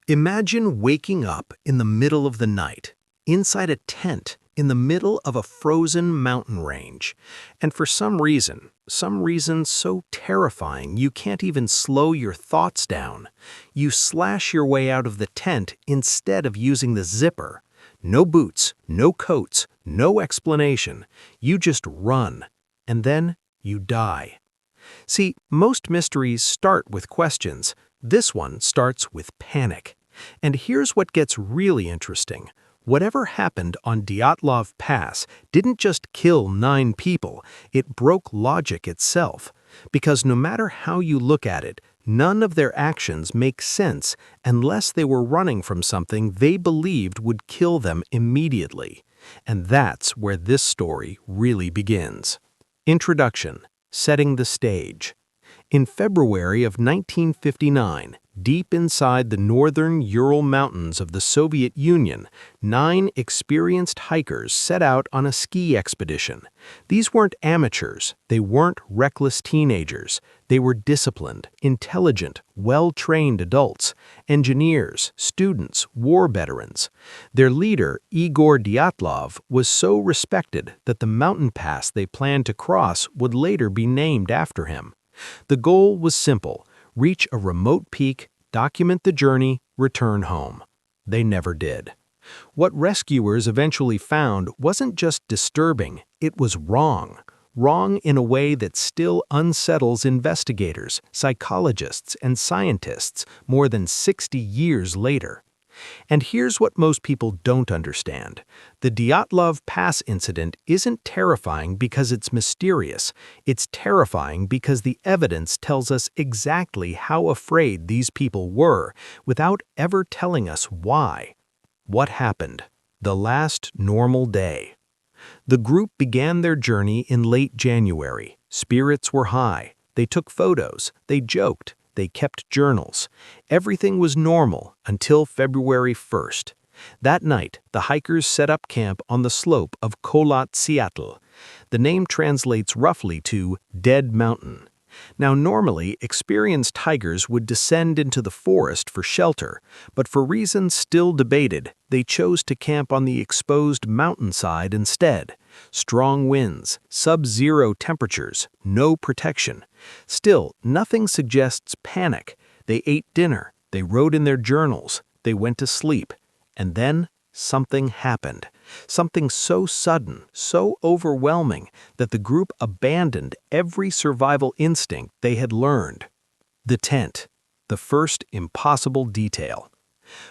Imagine waking up in the middle of the night, inside a tent in the middle of a frozen mountain range, and for some reason so terrifying you can't even slow your thoughts down, you slash your way out of the tent instead of using the zipper. No boots, no coats, no explanation. You just run, and then you die. See, most mysteries start with questions. This one starts with panic. And here's what gets really interesting. Whatever happened on Dyatlov Pass didn't just kill 9 people, it broke logic itself. Because no matter how you look at it, none of their actions make sense unless they were running from something they believed would kill them immediately. And that's where this story really begins. Introduction. Setting the stage. In February of 1959, deep inside the northern Ural Mountains of the Soviet Union, 9 experienced hikers set out on a ski expedition. These weren't amateurs, they weren't reckless teenagers. They were disciplined, intelligent, well-trained adults, engineers, students, war veterans. Their leader, Igor Dyatlov, was so respected that the mountain pass they planned to cross would later be named after him. The goal was simple: reach a remote peak, document the journey, return home. They never did. What rescuers eventually found wasn't just disturbing, it was wrong. Wrong in a way that still unsettles investigators, psychologists, and scientists more than 60 years later. And here's what most people don't understand. The Dyatlov Pass incident isn't terrifying because it's mysterious. It's terrifying because the evidence tells us exactly how afraid these people were without ever telling us why. What happened? The last normal day. The group began their journey in late January. Spirits were high. They took photos. They joked. They kept journals. Everything was normal until February 1st. That night, the hikers set up camp on the slope of Kholat Seattle. The name translates roughly to Dead Mountain. Now, normally, experienced hikers would descend into the forest for shelter, but for reasons still debated, they chose to camp on the exposed mountainside instead. Strong winds, sub-zero temperatures, no protection. Still, nothing suggests panic. They ate dinner, they wrote in their journals, they went to sleep, and then something happened. Something so sudden, so overwhelming, that the group abandoned every survival instinct they had learned. The tent, the first impossible detail.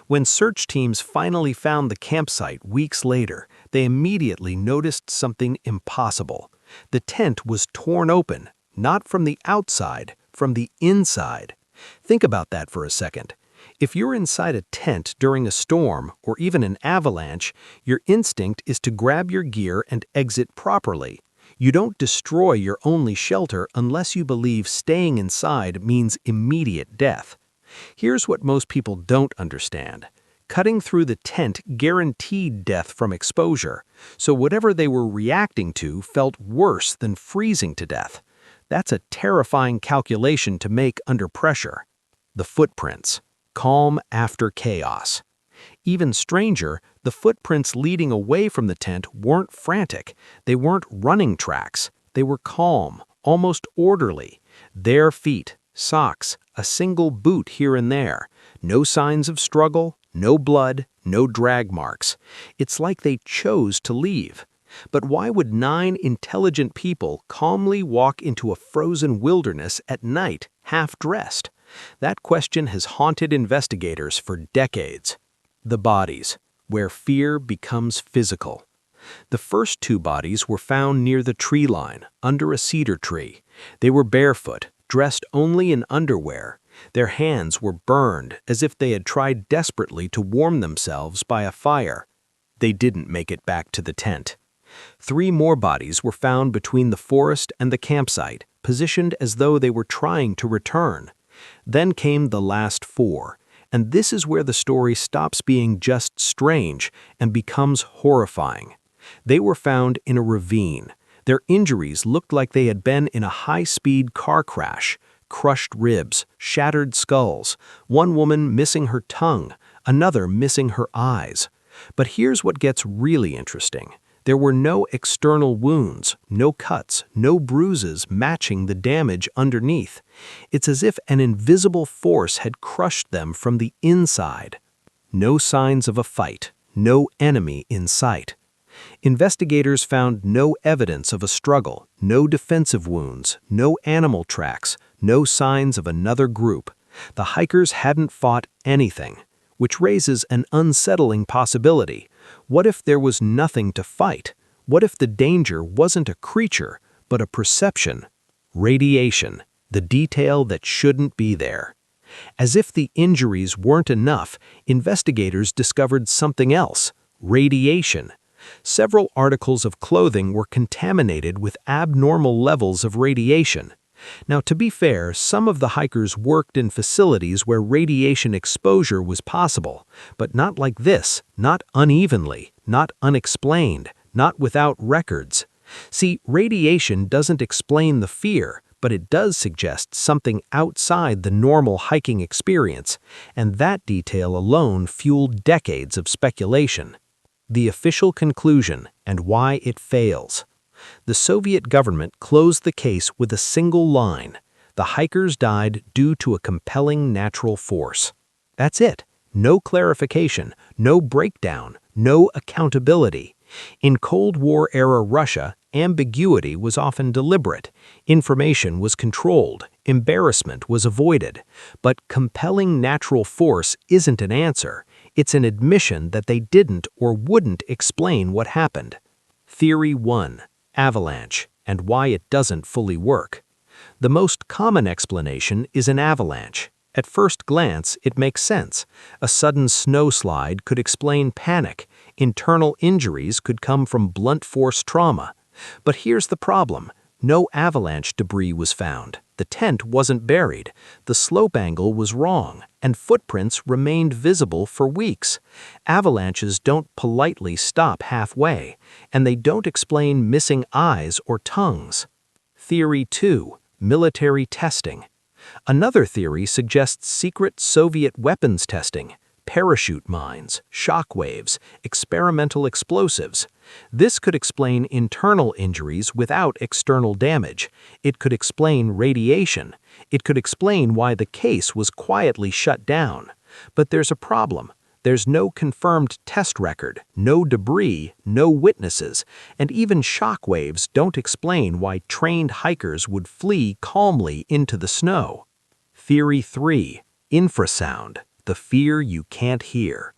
When search teams finally found the campsite weeks later, they immediately noticed something impossible. The tent was torn open, not from the outside, from the inside. Think about that for a second. If you're inside a tent during a storm or even an avalanche, your instinct is to grab your gear and exit properly. You don't destroy your only shelter unless you believe staying inside means immediate death. Here's what most people don't understand. Cutting through the tent guaranteed death from exposure, so whatever they were reacting to felt worse than freezing to death. That's a terrifying calculation to make under pressure. The footprints. Calm after chaos. Even stranger, the footprints leading away from the tent weren't frantic. They weren't running tracks. They were calm, almost orderly. Their feet, socks, a single boot here and there. No signs of struggle, no blood, no drag marks. It's like they chose to leave. But why would 9 intelligent people calmly walk into a frozen wilderness at night, half-dressed? That question has haunted investigators for decades. The bodies, where fear becomes physical. The first 2 bodies were found near the tree line, under a cedar tree. They were barefoot, dressed only in underwear. Their hands were burned as if they had tried desperately to warm themselves by a fire. They didn't make it back to the tent. 3 more bodies were found between the forest and the campsite, positioned as though they were trying to return. Then came the last 4, and this is where the story stops being just strange and becomes horrifying. They were found in a ravine. Their injuries looked like they had been in a high-speed car crash. Crushed ribs, shattered skulls, one woman missing her tongue, another missing her eyes. But here's what gets really interesting. There were no external wounds, no cuts, no bruises matching the damage underneath. It's as if an invisible force had crushed them from the inside. No signs of a fight, no enemy in sight. Investigators found no evidence of a struggle, no defensive wounds, no animal tracks, no signs of another group. The hikers hadn't fought anything, which raises an unsettling possibility. What if there was nothing to fight? What if the danger wasn't a creature, but a perception? Radiation, the detail that shouldn't be there. As if the injuries weren't enough, investigators discovered something else: radiation. Several articles of clothing were contaminated with abnormal levels of radiation. Now, to be fair, some of the hikers worked in facilities where radiation exposure was possible, but not like this, not unevenly, not unexplained, not without records. See, radiation doesn't explain the fear, but it does suggest something outside the normal hiking experience, and that detail alone fueled decades of speculation. The official conclusion and why it fails. The Soviet government closed the case with a single line: the hikers died due to a compelling natural force. That's it. No clarification, no breakdown, no accountability. In Cold War-era Russia, ambiguity was often deliberate. Information was controlled. Embarrassment was avoided. But compelling natural force isn't an answer. It's an admission that they didn't or wouldn't explain what happened. Theory 1. Avalanche, and why it doesn't fully work. The most common explanation is an avalanche. At first glance, it makes sense. A sudden snowslide could explain panic. Internal injuries could come from blunt force trauma. But here's the problem. No avalanche debris was found. The tent wasn't buried. The slope angle was wrong, and footprints remained visible for weeks. Avalanches don't politely stop halfway, and they don't explain missing eyes or tongues. Theory 2. Military testing. Another theory suggests secret Soviet weapons testing. Parachute mines, shock waves, experimental explosives. This could explain internal injuries without external damage. It could explain radiation. It could explain why the case was quietly shut down. But there's a problem. There's no confirmed test record, no debris, no witnesses, and even shock waves don't explain why trained hikers would flee calmly into the snow. Theory 3. Infrasound. The fear you can't hear.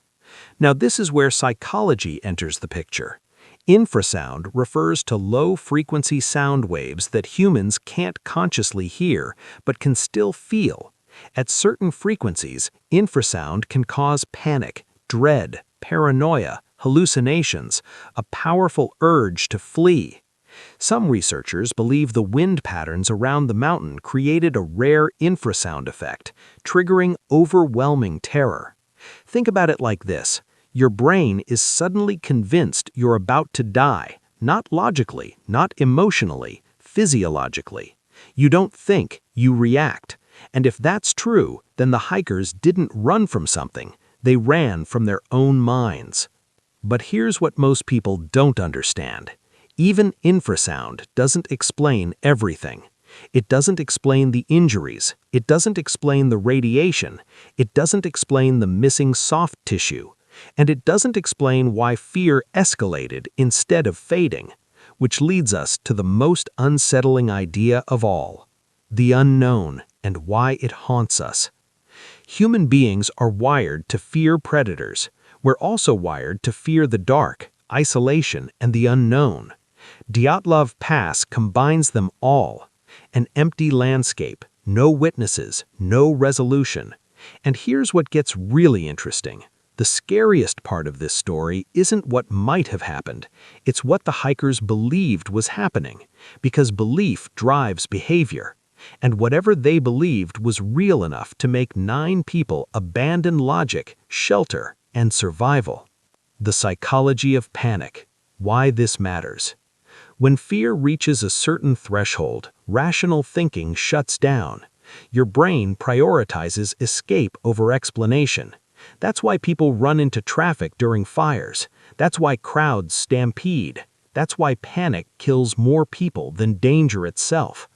Now, this is where psychology enters the picture. Infrasound refers to low-frequency sound waves that humans can't consciously hear, but can still feel. At certain frequencies, infrasound can cause panic, dread, paranoia, hallucinations, a powerful urge to flee. Some researchers believe the wind patterns around the mountain created a rare infrasound effect, triggering overwhelming terror. Think about it like this. Your brain is suddenly convinced you're about to die, not logically, not emotionally, physiologically. You don't think, you react. And if that's true, then the hikers didn't run from something. They ran from their own minds. But here's what most people don't understand. Even infrasound doesn't explain everything. It doesn't explain the injuries. It doesn't explain the radiation. It doesn't explain the missing soft tissue. And it doesn't explain why fear escalated instead of fading, which leads us to the most unsettling idea of all: the unknown and why it haunts us. Human beings are wired to fear predators. We're also wired to fear the dark, isolation, and the unknown. Dyatlov Pass combines them all. An empty landscape, no witnesses, no resolution. And here's what gets really interesting. The scariest part of this story isn't what might have happened. It's what the hikers believed was happening, because belief drives behavior. And whatever they believed was real enough to make 9 people abandon logic, shelter, and survival. The psychology of panic. Why this matters. When fear reaches a certain threshold, rational thinking shuts down. Your brain prioritizes escape over explanation. That's why people run into traffic during fires. That's why crowds stampede. That's why panic kills more people than danger itself.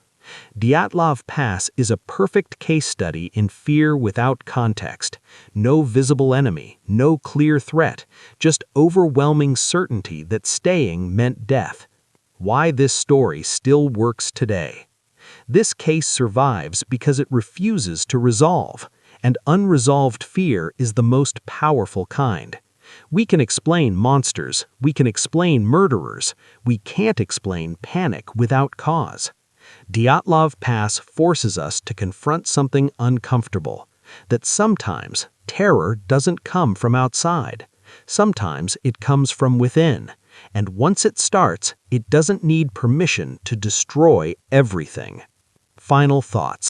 Dyatlov Pass is a perfect case study in fear without context. No visible enemy, no clear threat, just overwhelming certainty that staying meant death. Why this story still works today. This case survives because it refuses to resolve, and unresolved fear is the most powerful kind. We can explain monsters, we can explain murderers, we can't explain panic without cause. Dyatlov Pass forces us to confront something uncomfortable, that sometimes terror doesn't come from outside. Sometimes it comes from within, and once it starts, it doesn't need permission to destroy everything. Final thoughts.